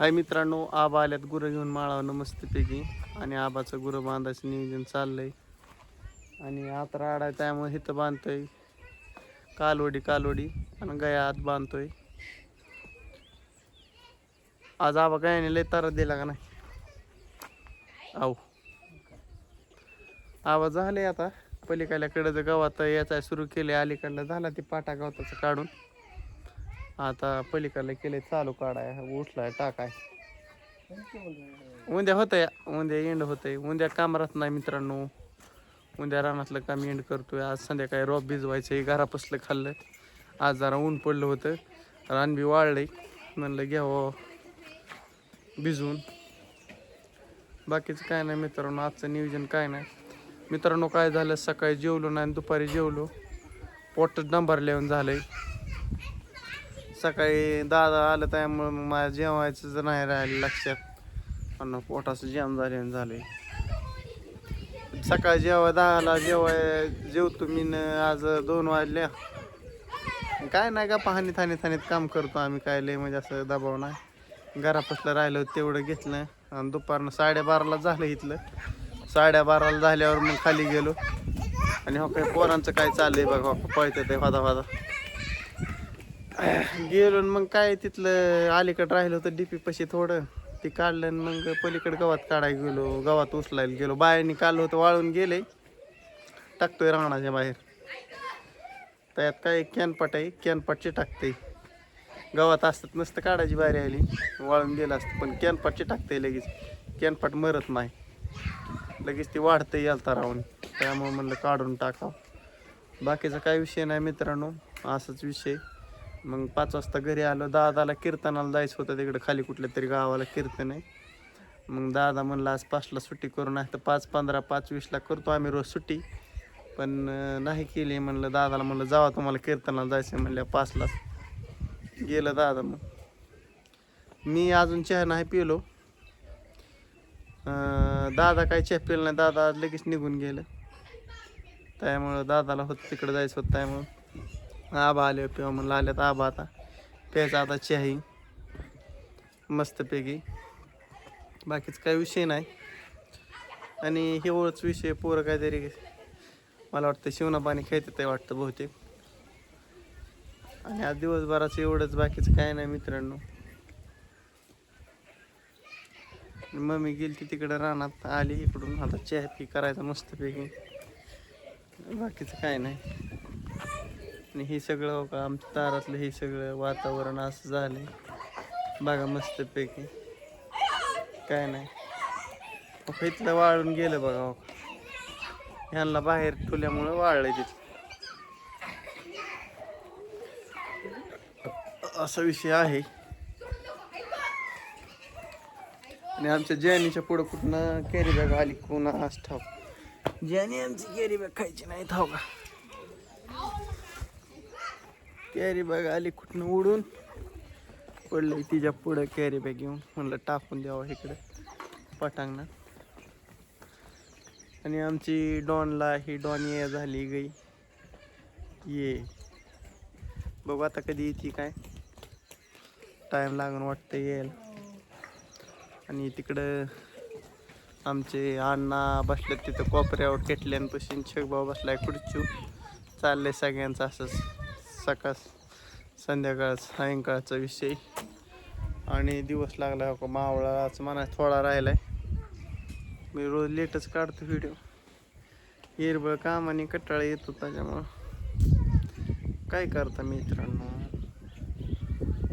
हाय मित्रांनो, आबा आल्यात गुरं घेऊन माळावनं मस्तपैकी. आणि आबाचं गुरं बांधायचं नियोजन चाललंय. आणि आता राडा आहे त्यामुळे इथं बांधतोय कालवडी आणि गाया आत बांधतोय. आज आबा गायाने लय तारा दिला का नाही? आहो आबा झाले आता पलीकडल्याकडं गावात याचा सुरू केले. अलीकडला झाला ती पाटा गवताचं काढून. आता पलीकडला केले चालू काढाय, उठलाय टाकाय. उद्या होतंय, उद्या एंड होतंय. उद्या काम राहत नाही मित्रांनो. उद्या रानातलं काम एंड करतोय. आज संध्याकाळी रोप भिजवायचं, घरापसलं खाल्लं. आज जरा ऊन पडलं होतं, रान बी वाळलंय, म्हणलं घ्यावं भिजवून. बाकीचं काय नाही मित्रांनो, आजचं नियोजन काय नाही मित्रांनो. काय झालं, सकाळी जेवलो नाही, दुपारी जेवलो, पोटात डंबरल्यावर झालंय. सकाळी दादा आलं त्यामुळं मग माझ्या जेवायचं जर नाही राहिलं लक्षात, आणि पोटाचं जाम झालंय. सकाळी जेवतो मी आज 2 वाजल्या. काय नाही का पाहणी थानीत काम करतो आम्ही, काय लय म्हणजे असं दबाव नाही. घरापासलं राहिलं तेवढं घेतलं आणि दुपारनं 12:30ला झालं इथलं. 12:30ला झाल्यावर मग खाली गेलो. आणि हो काय पोरांचं काय चाललंय बघा, हो पळतं ते वादा गेलो. मग काय तिथलं अलीकडं राहिलं होतं डीपी पशी थोडं, ते काढलं आणि मग पलीकडे गवत काढायला गेलो. गवत उचलायला गेलो. बायांनी काढलं होतं, वाळून गेले, टाकतोय रानाच्या बाहेर. त्यात काय कॅनपाटची टाकते. गवत असतात नसतं काढायची बाहेर आली, वाळून गेलं असतं. पण कॅनपाटची टाकते लगेच. कॅनपाट मरत नाही, लगेच ती वाढते यालता राहून. त्यामुळे म्हणलं काढून टाकावं. बाकीचा काय विषय नाही मित्रांनो, असाच विषय. मग 5 वाजता घरी आलो. दादाला कीर्तनाला जायचं होतं तिकडे खाली कुठल्या तरी गावाला कीर्तन आहे. मग दादा म्हणला आज 5ला सुट्टी करू, नाही तर 5:15 5:20ला करतो आम्ही रोज सुट्टी. पण नाही केली. म्हणलं दादाला, म्हणलं जावा तुम्हाला कीर्तनाला जायचं म्हणल्या 5लाच. गेलं दादा. मग मी अजून चहा नाही पिलो. दादा काय चहा पिलं नाही. दादा आज लगेच निघून गेलं. त्यामुळं दादाला तिकडं जायचं होतं. त्यामुळं आबा आले किंवा म्हणलं आल्यात आबा, आता प्यायचा आता चहाही मस्तपैकी. बाकीचं काही विषय नाही. आणि हेवळच विषय, पोरं काहीतरी मला वाटतं शिवना पाणी खेळतं ते वाटतं बहुतेक. आणि आज दिवसभराचं एवढंच, बाकीचं काय नाही मित्रांनो. मम्मी गेली तिकडं रानात, आली इकडून, आता चहा पी करायचा मस्तपैकी. बाकीचं काय नाही. आणि हे सगळं का आमच्या दारातलं हे सगळं वातावरण असं झालंय बघा मस्तपैकी. काय नाही इथलं वाळून गेलं बघा हो. ह्यांना बाहेर ठेवल्यामुळं वाळलंय तिथं. असा विषय आहे. आणि आमच्या जॅनीच्या पुढं कुठनं कॅरी बॅग आली कोणा आज ठाव. जॅनी आमची कॅरी बॅग खायची नाही ठाव का. कॅरी बॅग आली कुठनं उडून पडली तिच्या पुढं कॅरी बॅग घेऊन. म्हणलं टाकून द्यावं इकडं पटांगणात. आणि आमची डॉनला ही डॉन ये झाली गई ये. बघू आता कधी येते, काय टाईम लागून वाटतं यायला. आणि तिकडं आमचे अण्णा बसलेत तिथं कोपऱ्यावर केटल्यांपाशी. छगभाऊ बसलाय खुर्चीवर. चाललंय सगळ्यांचं असंच सकाळ संध्याकाळ सायंकाळचा विषय. आणि दिवस लागला हो का मावळाच म्हणा थोडा राहिलाय. मी रोज लेटच काढतो व्हिडिओ. हिरबळ काम आणि कटाळा येतो त्याच्यामुळं काय करता मित्रांनो,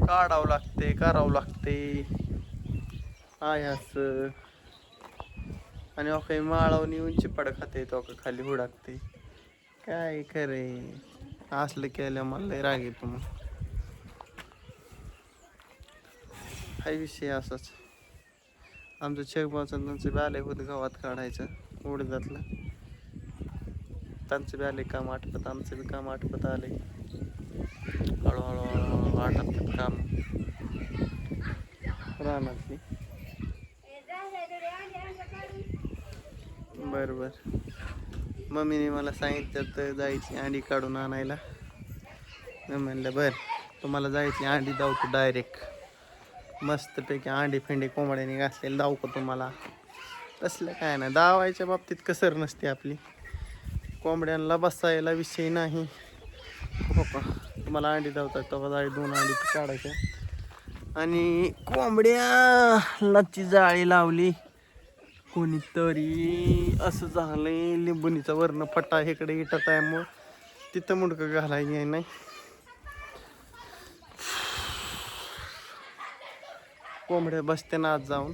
काढावं लागते करावं लागते आहे असं. आणि काही माळावून येऊन चिपाड खाते तो का खाली हुडाकते. काय खरे असलं केलं मला लय राग येतो. मग हा विषय असाच. आमचं छगभाऊचं त्यांचं बी आलंय होतं गावात काढायचं उडदातलं. त्यांचं बी आलंय काम आटपत, आमचं बी काम आटपत आलंय. हळूहळू आटपतात काम रानातली. बरं मम्मीने मला सांगितलं जायची अंडी काढून आणायला. मी म्हणलं बरं तुम्हाला जायची अंडी धावतो डायरेक्ट. मस्तपैकी अंडी फेंडी कोंबड्याने घातलेली दाव का तुम्हाला. तसलं काय नाही, दावायच्या बाबतीत कसर नसते आपली. कोंबड्यांना बसायला विषय नाही. हो का, तुम्हाला अंडी धावतात तेव्हा जाळी 2 अंडी काढायच्या. आणि कोंबड्यालाची जाळी लावली कोणीतरी. असं झालंय लिंबुनीचा वर्ण फटा इकडे इटत आहे, मग तिथं मुडकं घालायला नाही. कोंबड्या बसते ना आज जाऊन.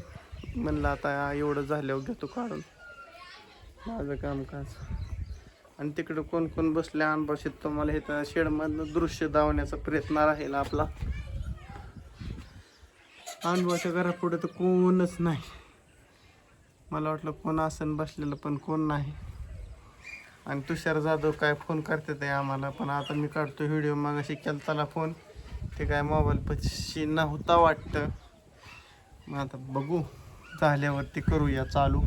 म्हणलं आता एवढं झाल्यावर घेतो काढून माझं कामकाज. आणि तिकडं कोण कोण बसले अनबशीत तुम्हाला हे तर शेडमधनं दृश्य दावण्याचा प्रयत्न राहील आपला. अनुभवाच्या घरापुढे तर कोणच नाही. मला वाटलं कोण आसन बसलेलं, पण कोण नाही. आणि तुषार जाधव काय फोन करते ते आम्हाला, पण आता मी काढतो व्हिडिओ. मग अशी केलताला फोन, ते काय मोबाईल पशी नव्हता वाटतं. मग आता बघू, झाल्यावरती करूया चालू.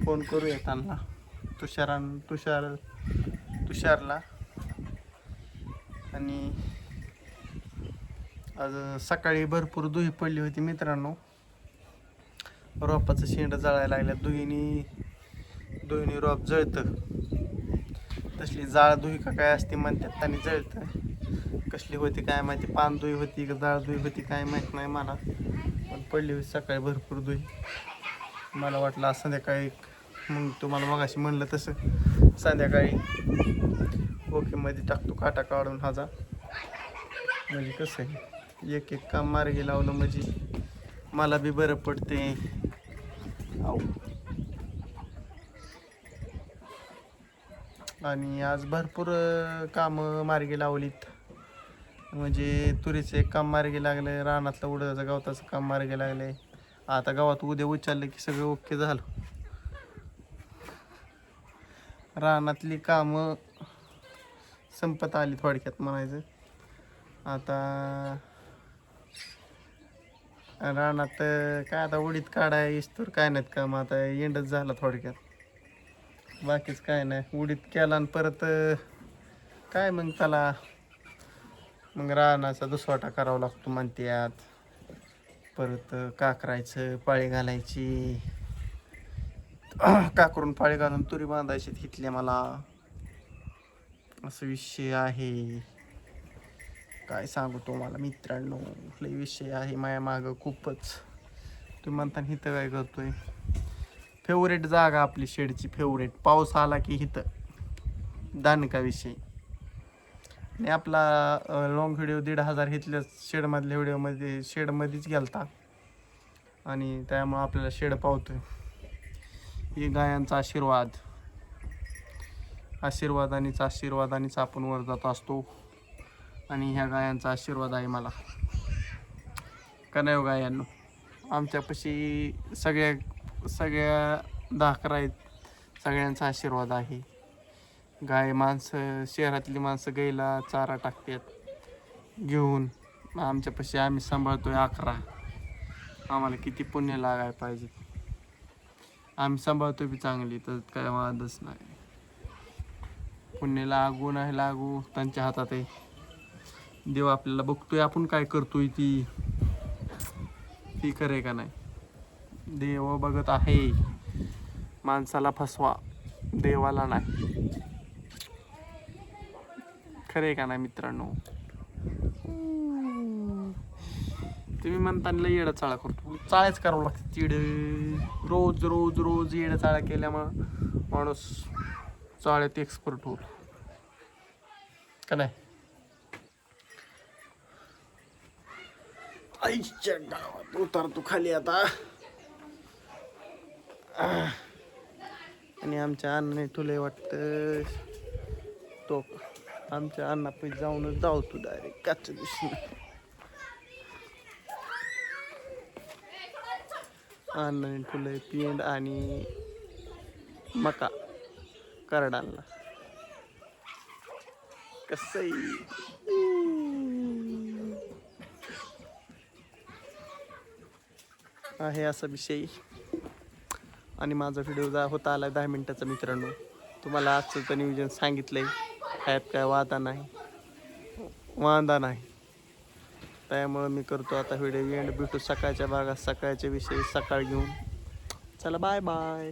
फोन करूया त्यांना, तुषारला. आणि आज सकाळी भरपूर दुही पडली होती मित्रांनो. रोपाचं शेंड जळायला लागल्या. दुहीनी रोप जळतं. तसली जाळ दुही का काय असते म्हणतात, त्यांनी जळतं. कसली होती काय माहिती, पान दुही होती का जाळ दुही होती काय माहीत नाही मला, पण पडली होती सकाळी भरपूर दुही. मला वाटलं आज संध्याकाळी, मग तुम्हाला मगाशी म्हणलं तसं संध्याकाळी ओके मध्ये टाकतो काटा काढून हाजा. म्हणजे कसं आहे, एक एक काम मार्गी लावलं म्हणजे मला बी बरं पडते. आणि आज भरपूर कामं मार्गी लावलीत. म्हणजे तुरीचं एक काम मार्गी लागलं, रानातलं उडदाचं गवताचं काम मार्गी लागलंय. आता गावात उद्या उचललं की सगळं ओके झालं. रानातली कामं संपत आली थोडक्यात म्हणायचं. आता रानात काय आता उडीद काढाय इस्तूर काय नाहीत काम, आता एंडच झाला थोडक्यात. बाकीच काय नाही, उडीद केला आणि परत काय मग त्याला मग रानाचा दुसवाटा करावा लागतो म्हणतात. परत काकरायचं, पाळी घालायची, काकरून पाळी घालून तुरी बांधायची तिथल्या मला. असं विषय आहे, काय सांगू तुम्हाला मित्रांनो. लई विषय आहे माझ्या मागं खूपच. तुम्ही म्हणता इथं काय करतोय. फेवरेट जागा आपली शेडची, फेवरेट. पाऊस आला की इथं दानका विषय. आणि आपला लॉंग व्हिडिओ 1,500 घेतल्या शेडमधल्या व्हिडिओमध्ये शेडमध्येच गेलता. आणि त्यामुळं आपल्याला शेड पावतोय. हे गायांचा आशीर्वादानेच आपण वर जात असतो. आणि ह्या गायांचा आशीर्वाद आहे मला. का नाही हो गायांनो, आमच्यापाशी सगळ्या धाकरा आहेत, सगळ्यांचा आशीर्वाद आहे. गाय माणसं, शहरातली माणसं गाईला चारा टाकतात घेऊन. आमच्यापाशी आम्ही सांभाळतोय 11. आम्हाला किती पुण्य लागायला पाहिजे. आम्ही सांभाळतोय बी चांगली, तर काय वादच नाही. पुण्य लागू नाही लागू त्यांच्या हातात आहे. देव आपल्याला बघतोय आपण काय करतोय ती खरं आहे का नाही. देव बघत आहे, माणसाला फसवा, देवाला नाही. खरं आहे का नाही मित्रांनो. तुम्ही म्हणताना येडा चाळा करतो, चाळ्याच करावं लागतं. चिड रोज रोज रोज येडा चाळा केल्यामुळं माणूस चाळ्यात एक्सपर्ट होईल का नाही. आईच्या गावात उतरतो खाली आता. आणि आमच्या अण्णाने ठुले वाटतं तो. आमच्या अण्णा पैसे जाऊनच धावतो डायरेक्ट काच्या दिवशी. अण्णाने ठुले पेंड आणि मका करडांना. कसंही आहे असा विषय. आणि माझा व्हिडिओ होता आला 10 मिनिटाचा मित्रांनो. तुम्हाला आजचं नियोजन सांगितलंय, ह्यात काय वादा नाही. त्यामुळं मी करतो आता व्हिडिओ एंड. भेटू सकाळच्या भागात, सकाळच्या विषयी सकाळ घेऊन. चला बाय बाय.